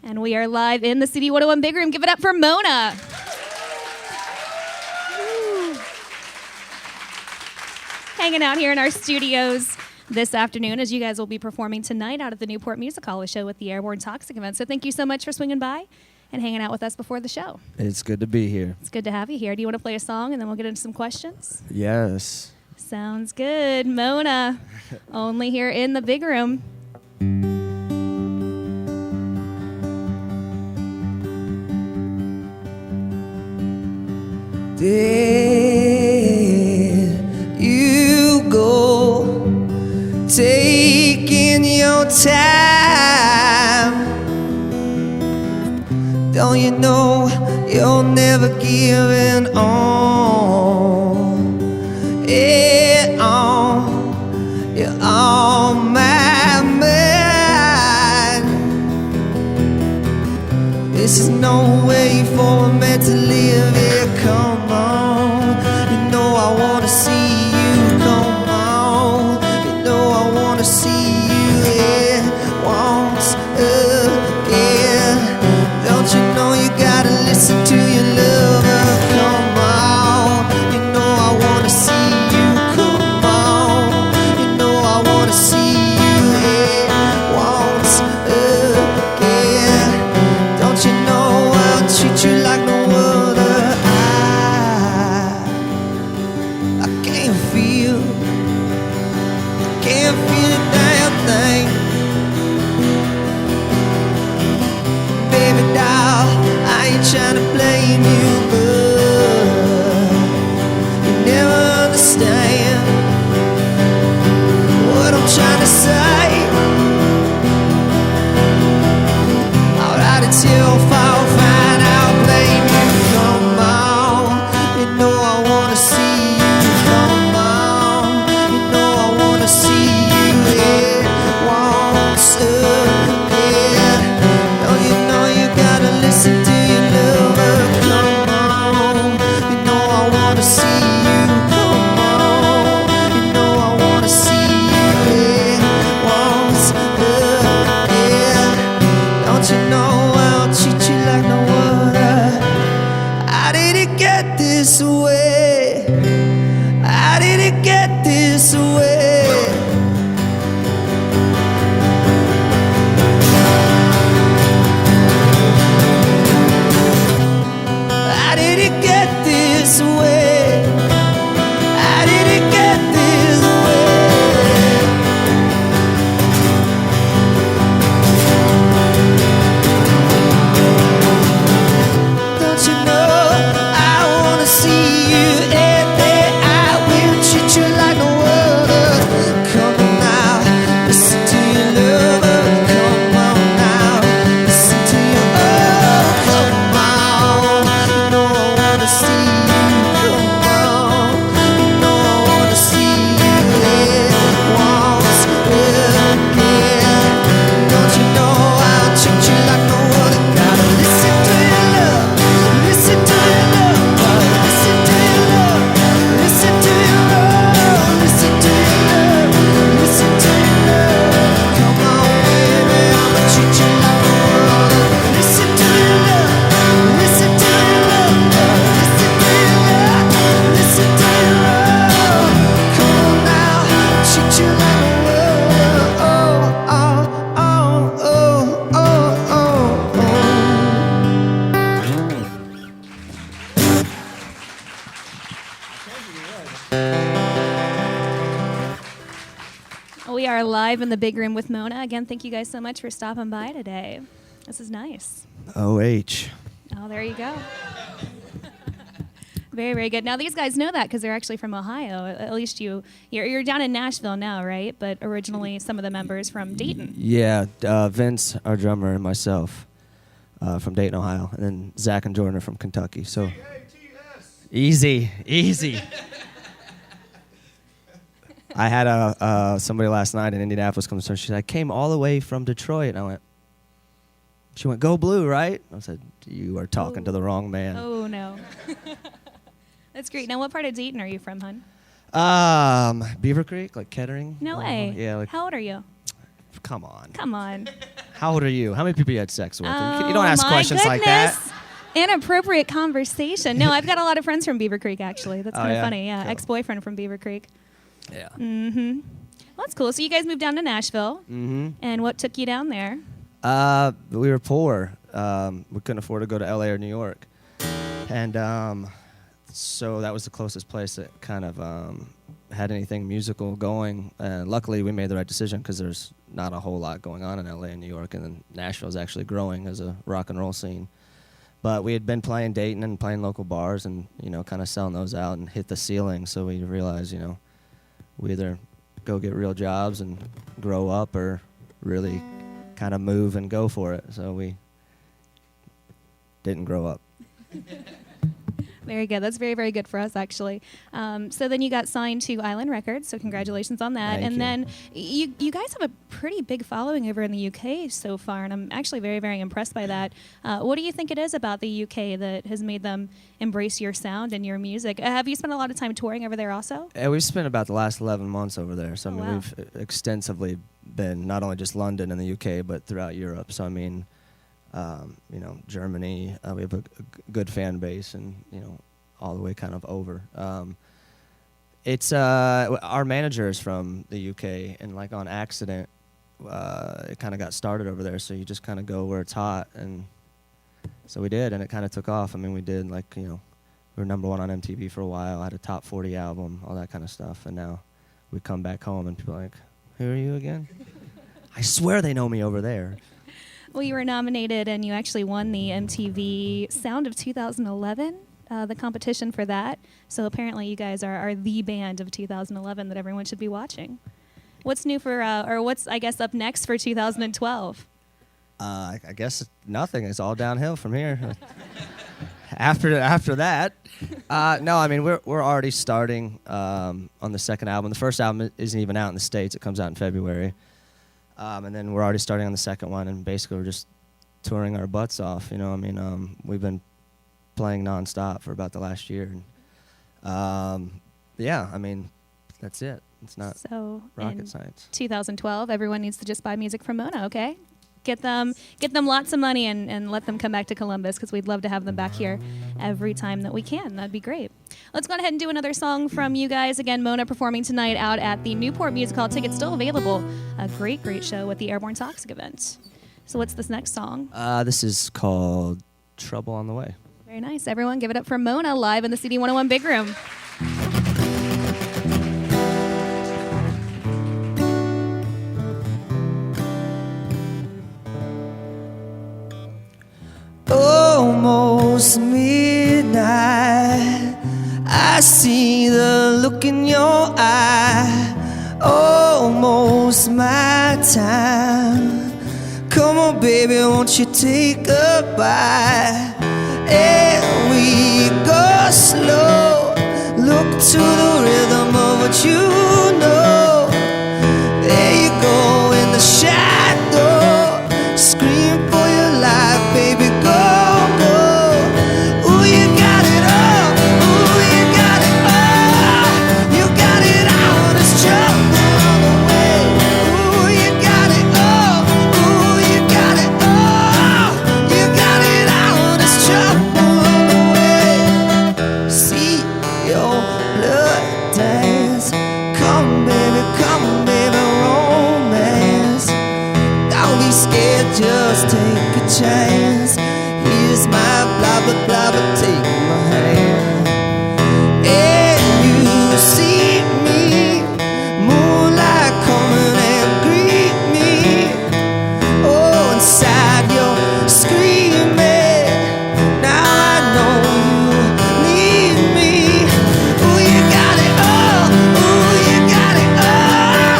And we are live in the CD101 Big Room. Give it up for Mona. Hanging out here in our studios this afternoon, as you guys will be performing tonight out at the Newport Music Hall, a show with the Airborne Toxic event. So thank you so much for swinging by and hanging out with us before the show. It's good to be here. It's good to have you here. Do you want to play a song and then we'll get into some questions? Yes. Sounds good. Mona, only here in the Big Room. There you go, taking your time. Don't you know you're never giving on? You're on my mind. This is no way for a man to live here. Come on, you know I wanna see you. Come on, you know I wanna see you here once again. Don't you know you gotta listen to your lover? Come on, you know I wanna see you. Come on, you know I wanna see you here once again. Don't you know I'll treat you like no other? I can't feel a damn thing. Baby doll, I ain't trying to blame you, but you never understand what I'm trying to say. Alright, it's your fault, fine, I'll blame you. Come on, you know I wanna see you. Come on, you know I wanna see you here once again. Don't you know you gotta listen to your lover? Come on, you know I wanna see you. Come on, you know I wanna see you here once again. Don't you know I'll treat you like no other? How did it get this way? How did it get this way? How did it get this way? How did it get this way? Don't you know I wanna see you and then I will treat you like no other. Come on now, listen to your lover. Come on now, listen to your come on. You know I wanna see you. Come on, you know I wanna see you here once again. Don't you know I'll treat you like no other? Gotta listen to your love. Listen to your love. Listen to your love. Listen to your love. Listen to your love. Listen to your love. Come on, baby, I'ma treat you like no other. Listen to your love. Listen to your love. Listen to your love. Listen to your love. Come on now, treat you like no other. Oh, oh, oh, oh, oh, oh, oh. We are live in the Big Room with Mona. Again, thank you guys so much for stopping by today. This is nice. OH. Oh, there you go. Very, very good. Now, these guys know that because they're actually from Ohio. At least you're down in Nashville now, right? But originally, some of the members from Dayton. Yeah, Vince, our drummer, and myself from Dayton, Ohio. And then Zach and Jordan are from Kentucky. So easy. I had somebody last night in Indianapolis come to. She said, I came all the way from Detroit. And she went, go blue, right? I said, you are talking to the wrong man. Oh, no. That's great. Now, what part of Dayton are you from, hon? Beaver Creek, like Kettering. No way. Yeah. Like, How old are you? come on. Come on. How old are you? How many people you had sex with? Oh, You don't ask my questions like that. goodness. Inappropriate conversation. No, I've got a lot of friends from Beaver Creek, actually. That's Oh, kind of yeah? funny. Yeah, Cool. ex-boyfriend from Beaver Creek. Yeah. Well, that's cool. So you guys moved down to Nashville. And what took you down there? We were poor. We couldn't afford to go to LA or New York. And so that was the closest place that kind of had anything musical going. Luckily, we made the right decision because there's not a whole lot going on in LA and New York, and then Nashville's actually growing as a rock and roll scene. But we had been playing Dayton and playing local bars and, kind of selling those out and hit the ceiling. So we realized, we either go get real jobs and grow up or really kind of move and go for it. So we didn't grow up. Very good. That's very, very good for us, actually. So then you got signed to Island Records, so congratulations on that. Thank you. Then you guys have a pretty big following over in the UK so far, and I'm actually very, very impressed by that. What do you think it is about the UK that has made them embrace your sound and your music? Have you spent a lot of time touring over there also? Yeah, we've spent about the last 11 months over there. So, Wow. we've extensively been not only just London and the UK, but throughout Europe. So, Germany, we have a good fan base and, all the way kind of over. It's our manager is from the UK, and like on accident, it kind of got started over there. So you just kind of go where it's hot, and so we did, and it kind of took off. We did we were number one on MTV for a while. I had a top 40 album, all that kind of stuff, and now we come back home and people are like, "Who are you again?" I swear they know me over there. Well, you were nominated, and you actually won the MTV Sound of 2011. The competition for that. So apparently you guys are the band of 2011 that everyone should be watching. What's new for, or what's, I guess, up next for 2012? I guess nothing. It's all downhill from here. After that, no, we're already starting on the second album. The first album isn't even out in the States. It comes out in February. And then we're already starting on the second one, and basically we're just touring our butts off. We've been playing nonstop for about the last year. That's it. It's not rocket science. 2012, everyone needs to just buy music from Mona, okay? Get them lots of money and let them come back to Columbus, because we'd love to have them back here every time that we can. That'd be great. Let's go ahead and do another song from you guys. Again, Mona performing tonight out at the Newport Music Hall. Tickets still available. A great, great show at the Airborne Toxic event. So what's this next song? This is called Trouble on the Way. Very nice. Everyone give it up for Mona live in the CD101 Big Room. Almost midnight, I see the look in your eye. Almost my time. Come on, baby, won't you take a bite? And we go slow. Look to the rhythm of what you know. There you go in the shadow. Scream for your life, baby, go, go. Ooh, you got it all. Ooh, you got it all. You got it all. There's trouble on the way. Ooh, you got it all. Ooh, you got it all. You got it all. There's trouble on the way. See your blood dance. Come, baby, romance. Don't be scared, just take a chance. Here's my blah, blah, blah, but take my hand. And you see me, moonlight coming and greet me. Oh, inside you're screaming. Now I know you need me. Ooh, you got it all. Ooh, you got it all.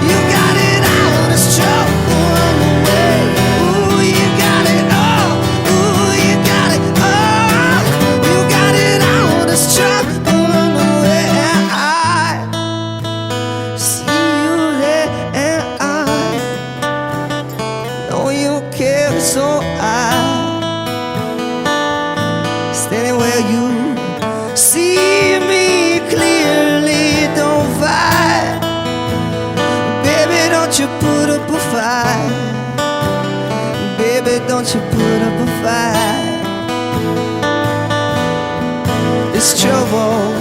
You got it all. There's trouble on the way. Ooh, you got it all. Ooh, you got it all. You got it all. There's trouble on the way. I see you there, and I know you care, so I standing where you see me clearly. Don't fight, baby, don't you put up a fight. put up a fight. It's trouble.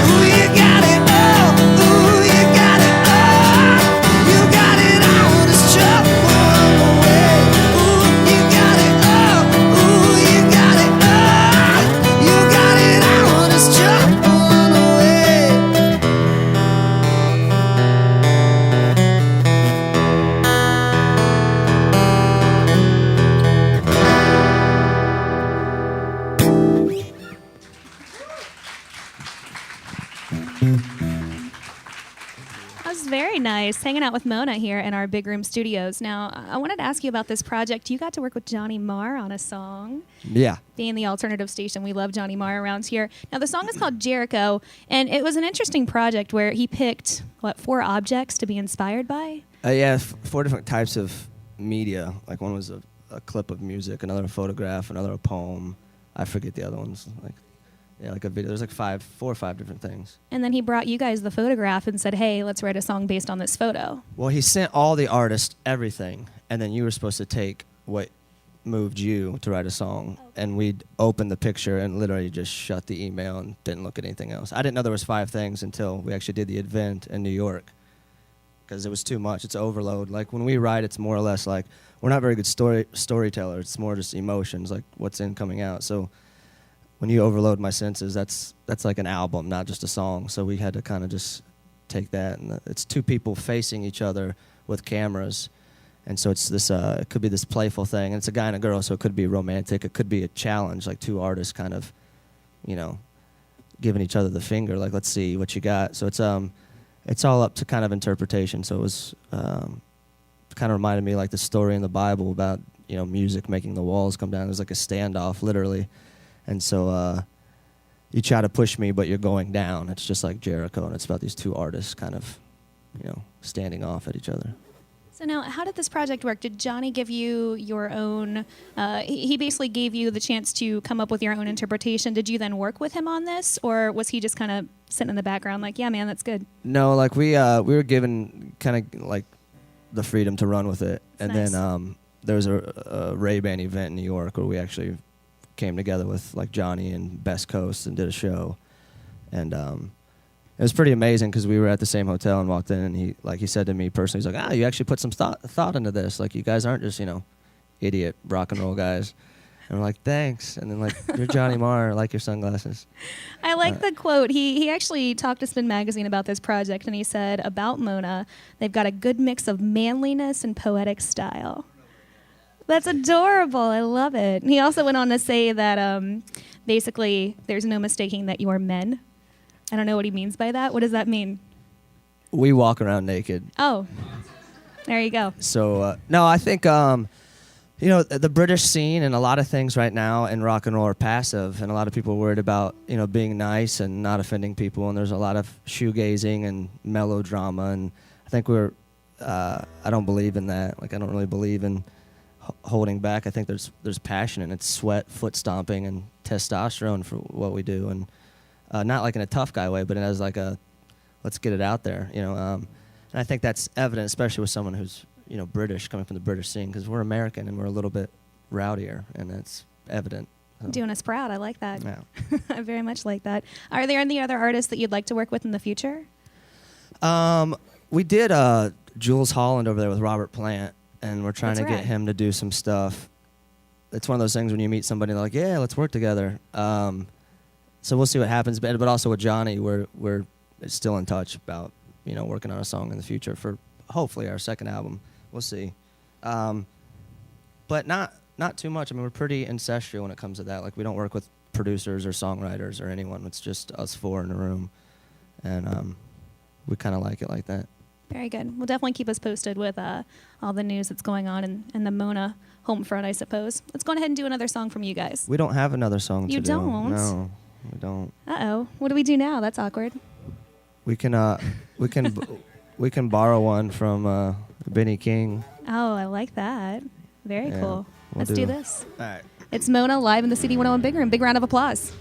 Ooh, you got it all. Ooh, you got it all. You got it all. It's trouble on the way. Ooh, you got it all. Ooh, you got it all. You got it all. It's trouble on the way. That was very nice, hanging out with Mona here in our Big Room studios. Now, I wanted to ask you about this project. You got to work with Johnny Marr on a song. Yeah. Being the alternative station, we love Johnny Marr around here. Now, the song is called Jericho, and it was an interesting project where he picked, 4 objects to be inspired by? Yeah, 4 different types of media. Like one was a clip of music, another a photograph, another a poem. I forget the other ones. Like a video. There's like 4 or 5 different things. And then he brought you guys the photograph and said, hey, let's write a song based on this photo. Well, he sent all the artists everything, and then you were supposed to take what moved you to write a song, and we'd open the picture and literally just shut the email and didn't look at anything else. I didn't know there was 5 things until we actually did the event in New York, because it was too much. It's overload. Like when we write, it's more or less like we're not very good storytellers. It's more just emotions, like what's in coming out. So when you overload my senses, that's like an album, not just a song. So we had to kind of just take that, and it's 2 people facing each other with cameras, and so it's this. It could be this playful thing, and it's a guy and a girl, so it could be romantic. It could be a challenge, like 2 artists kind of, giving each other the finger, like let's see what you got. So it's all up to kind of interpretation. So it was kind of reminded me like the story in the Bible about music making the walls come down. It was like a standoff, literally. And so you try to push me, but you're going down. It's just like Jericho, and it's about these 2 artists kind of, standing off at each other. So now, how did this project work? Did Johnny give you your own, he basically gave you the chance to come up with your own interpretation. Did you then work with him on this, or was he just kind of sitting in the background like, yeah, man, that's good? No, like we were given kind of like the freedom to run with it. That's and nice. then there was a Ray-Ban event in New York where we actually came together with like Johnny and Best Coast and did a show, and it was pretty amazing because we were at the same hotel and walked in, and he said to me personally, he's like, you actually put some thought into this, like you guys aren't just idiot rock and roll guys. And we're like, thanks. And then like, you're Johnny Marr, I like your sunglasses. I like the quote. He actually talked to Spin Magazine about this project, and he said about Mona, they've got a good mix of manliness and poetic style. That's adorable. I love it. He also went on to say that basically there's no mistaking that you are men. I don't know what he means by that. What does that mean? We walk around naked. Oh, there you go. So, no, I think, the British scene and a lot of things right now in rock and roll are passive, and a lot of people are worried about, being nice and not offending people, and there's a lot of shoegazing and melodrama, and I think I don't believe in that. Like, I don't really believe in holding back. I think there's passion, and it's sweat, foot stomping, and testosterone for what we do, and not like in a tough guy way, but as like a let's get it out there, and I think that's evident, especially with someone who's British, coming from the British scene, because we're American and we're a little bit rowdier, and that's evident. So. Doing us proud. I like that. Yeah. I very much like that. Are there any other artists that you'd like to work with in the future? We did Jules Holland over there with Robert Plant, and we're trying That's to right. get him to do some stuff. It's one of those things when you meet somebody, they're like, yeah, let's work together. So we'll see what happens. But also with Johnny, we're still in touch about working on a song in the future for hopefully our second album. We'll see. But not too much. I mean, we're pretty ancestral when it comes to that. Like, we don't work with producers or songwriters or anyone. It's just us 4 in a room, and we kind of like it like that. Very good. Well, definitely keep us posted with all the news that's going on in the Mona home front, I suppose. Let's go ahead and do another song from you guys. We don't have another song to do. You don't? No, we don't. Uh-oh. What do we do now? That's awkward. We can we can borrow one from Benny King. Oh, I like that. Very Yeah, cool. we'll Let's do this. All right. It's Mona live in the CD101 Big Room. Big round of applause.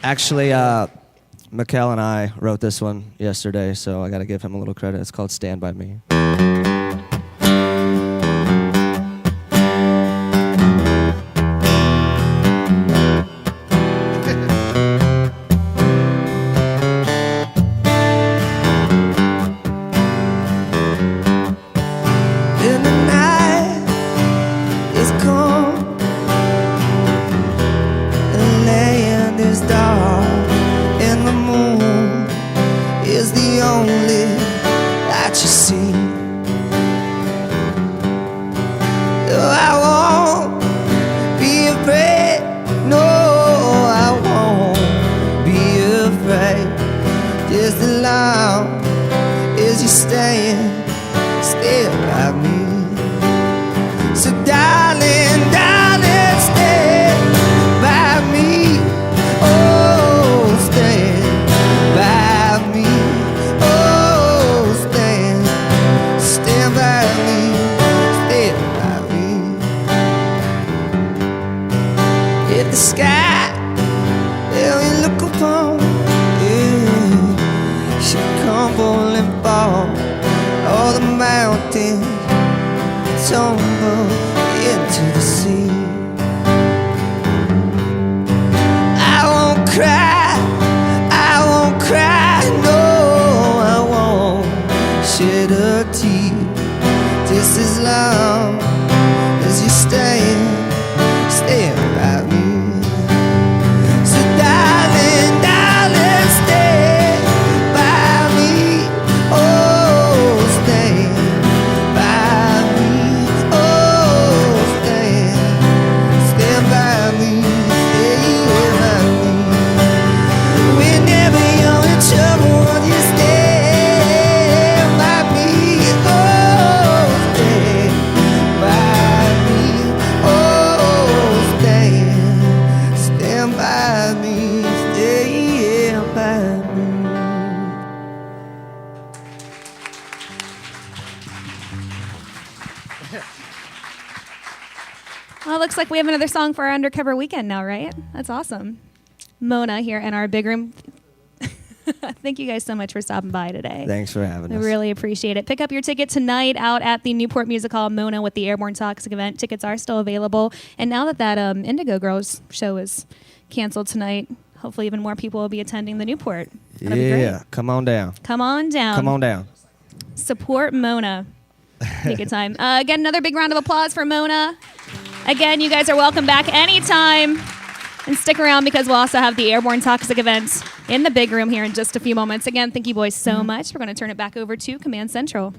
Actually, Rachael and I wrote this one yesterday, so I got to give him a little credit. It's called Stand By Me. And the night is cold, the land is dark, and the moon is the only light you see. Oh, I won't be afraid, no, I won't be afraid, just as long as you stand by me. So darling, darling, stand by me. Oh, stand by me. Oh, stand by me. Stand by me. If the sky that we look upon, yeah, should crumble and fall, all the mountains tumble into the sea, I won't cry, no, I won't shed a tear, just as long as you stand by me. So darling, darling, stand by me. Oh, stand by me. Oh, stand by me. Stand by me. Whenever you're in trouble, won't you stand by me? Oh, stand by me. Oh, stand by me. Stand by me. Well, it looks like we have another song for our undercover weekend now, right? That's awesome. Mona here in our big room. Thank you guys so much for stopping by today. Thanks for having I us. really appreciate it. Pick up your ticket tonight out at the Newport Music Hall, Mona with the Airborne Toxic event. Tickets are still available. And now that Indigo Girls show is canceled tonight, hopefully even more people will be attending the Newport. That'll be great. Yeah, come on down. Come on down. Come on down. Support Mona. Take a time. Again, another big round of applause for Mona. Again, you guys are welcome back anytime. And stick around because we'll also have the Airborne Toxic event in the big room here in just a few moments. Again, thank you boys so much. We're going to turn it back over to Command Central.